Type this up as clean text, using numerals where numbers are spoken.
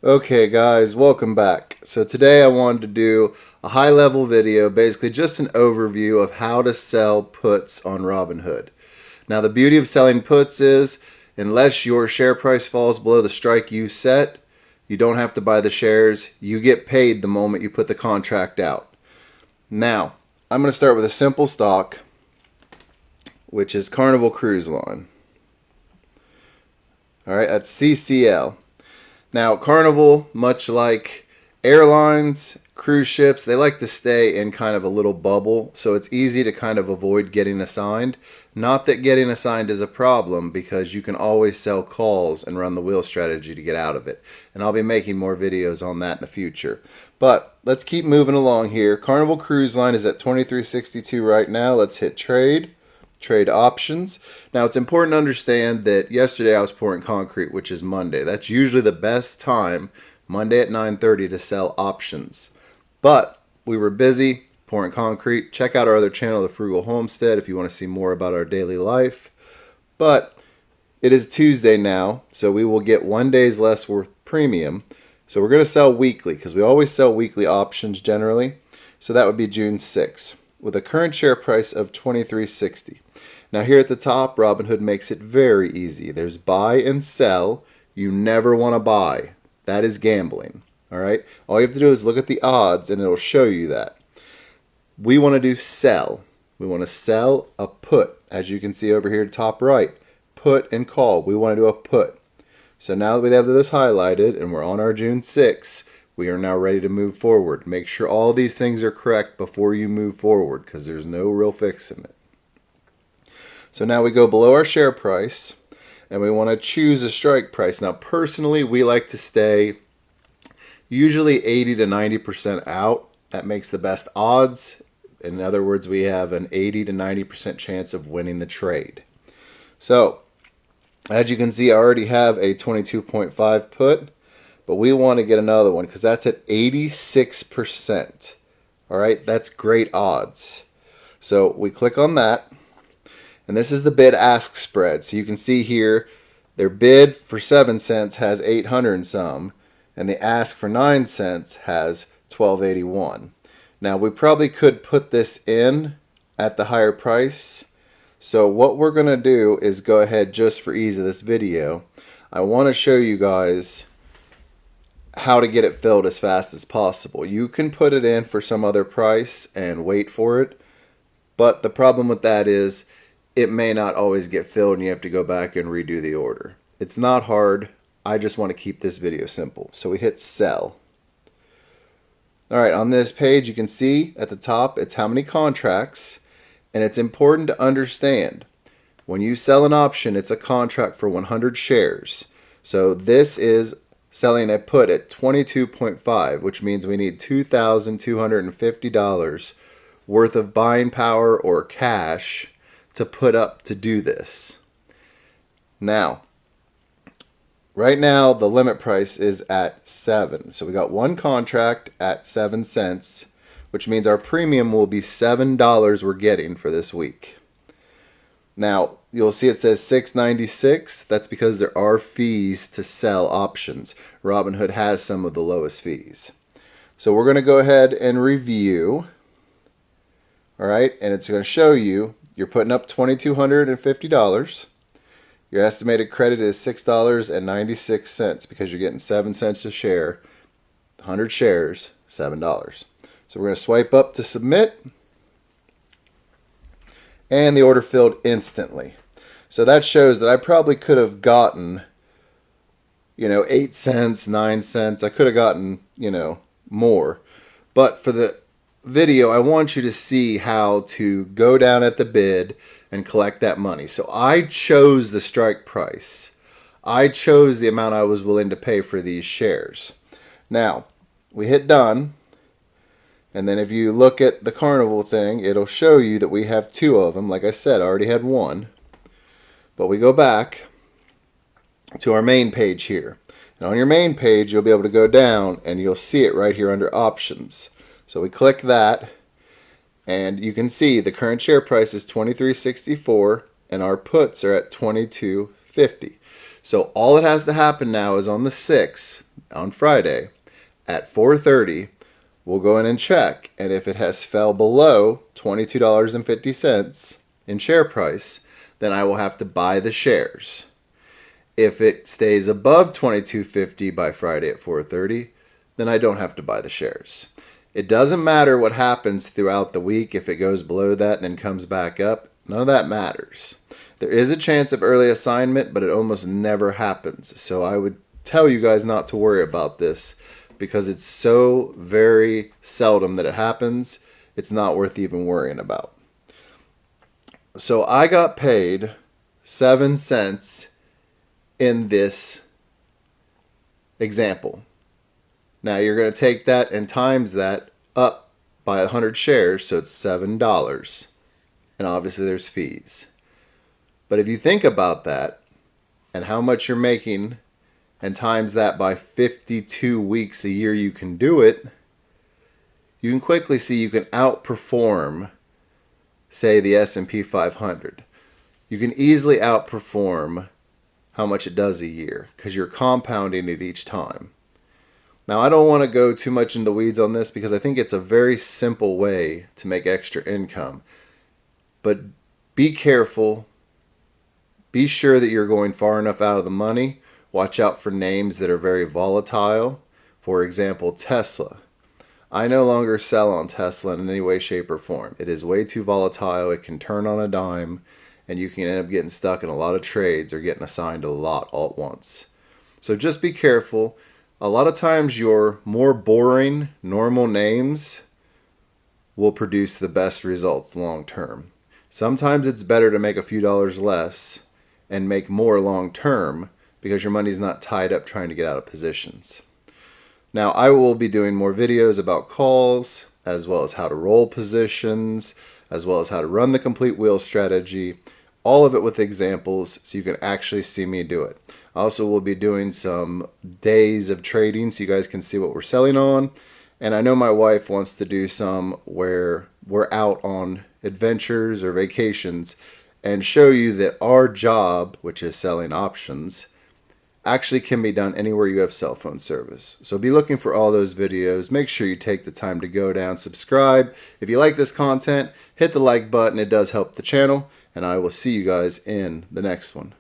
Okay guys, welcome back. So today I wanted to do a high level video, basically just an overview of how to sell puts on Robinhood. Now the beauty of selling puts is, unless your share price falls below the strike you set, you don't have to buy the shares. You get paid the moment you put the contract out. Now, I'm going to start with a simple stock, which is Carnival Cruise Line. Alright, that's CCL. Now, Carnival, much like airlines, cruise ships, they like to stay in kind of a little bubble, so it's easy to kind of avoid getting assigned. Not that getting assigned is a problem, because you can always sell calls and run the wheel strategy to get out of it. And I'll be making more videos on that in the future. But let's keep moving along here. Carnival Cruise Line is at 23.62 right now. Let's hit trade. Trade options. Now it's important to understand that yesterday I was pouring concrete, which is Monday. That's usually the best time, Monday at 9:30, to sell options. But we were busy pouring concrete. Check out our other channel, The Frugal Homestead, if you want to see more about our daily life. But it is Tuesday now, so we will get 1 day's less worth premium. So we're going to sell weekly, because we always sell weekly options generally. So that would be June 6th, with a current share price of $23.60. Now here at the top, Robinhood makes it very easy. There's buy and sell. You never want to buy. That is gambling. All right? All you have to do is look at the odds and it'll show you that. We want to do sell. We want to sell a put. As you can see over here top right, put and call. We want to do a put. So now that we have this highlighted and we're on our June 6th, we are now ready to move forward. Make sure all these things are correct before you move forward, because there's no real fixing it. So now we go below our share price and we want to choose a strike price. Now personally, we like to stay usually 80 to 90% out. That makes the best odds. In other words, we have an 80 to 90% chance of winning the trade. So as you can see, I already have a 22.5 put, but we want to get another one because that's at 86%. All right, that's great odds. So we click on that. And this is the bid-ask spread. So you can see here, their bid for 7 cents has 800 and some, and the ask for 9 cents has 1281. Now we probably could put this in at the higher price. So what we're going to do is go ahead, just for ease of this video, I want to show you guys how to get it filled as fast as possible. You can put it in for some other price and wait for it, but the problem with that is it may not always get filled and you have to go back and redo the order. It's not hard. I just want to keep this video simple. So we hit sell. Alright, on this page you can see at the top it's how many contracts, and it's important to understand when you sell an option, it's a contract for 100 shares. So this is selling a put at 22.5, which means we need $2,250 worth of buying power or cash to put up to do this. Now, right now the limit price is at 7. So we got one contract at 7 cents, which means our premium will be $7 we're getting for this week. Now, you'll see it says $6.96. That's because there are fees to sell options. Robinhood has some of the lowest fees. So we're going to go ahead and review. All right, and it's going to show you you're putting up $2,250. Your estimated credit is $6.96 because you're getting 7 cents a share. 100 shares, $7. So we're going to swipe up to submit. And the order filled instantly. So that shows that I probably could have gotten, 8 cents, 9 cents. I could have gotten, more. But for the video, I want you to see how to go down at the bid and collect that money. So I chose the strike price. I chose the amount I was willing to pay for these shares. Now, we hit done. And then if you look at the Carnival thing, it'll show you that we have 2 of them. Like I said, I already had 1. But we go back to our main page here. And on your main page, you'll be able to go down and you'll see it right here under options. So we click that, and you can see the current share price is $23.64 and our puts are at $22.50. So all that has to happen now is on the 6th, on Friday at 4:30, we'll go in and check. And if it has fell below $22.50 in share price, then I will have to buy the shares. If it stays above $22.50 by Friday at 4:30, then I don't have to buy the shares. It doesn't matter what happens throughout the week. If it goes below that and then comes back up, none of that matters. There is a chance of early assignment, but it almost never happens. So I would tell you guys not to worry about this because it's so very seldom that it happens. It's not worth even worrying about. So I got paid 7 cents in this example. Now you're going to take that and times that up by 100 shares, so it's $7. And obviously there's fees. But if you think about that and how much you're making and times that by 52 weeks a year you can do it, you can quickly see you can outperform, say, the S&P 500. You can easily outperform how much it does a year because you're compounding it each time. Now, I don't want to go too much in the weeds on this because I think it's a very simple way to make extra income. But be careful. Be sure that you're going far enough out of the money. Watch out for names that are very volatile. For example, Tesla. I no longer sell on Tesla in any way, shape, or form. It is way too volatile. It can turn on a dime, and you can end up getting stuck in a lot of trades or getting assigned a lot all at once. So just be careful. A lot of times your more boring, normal names will produce the best results long term. Sometimes it's better to make a few dollars less and make more long term because your money's not tied up trying to get out of positions. Now, I will be doing more videos about calls, as well as how to roll positions, as well as how to run the complete wheel strategy, all of it with examples so you can actually see me do it. I also will be doing some days of trading so you guys can see what we're selling on. And I know my wife wants to do some where we're out on adventures or vacations and show you that our job, which is selling options, actually can be done anywhere you have cell phone service. So be looking for all those videos. Make sure you take the time to go down, subscribe. If you like this content, hit the like button. It does help the channel. And I will see you guys in the next one.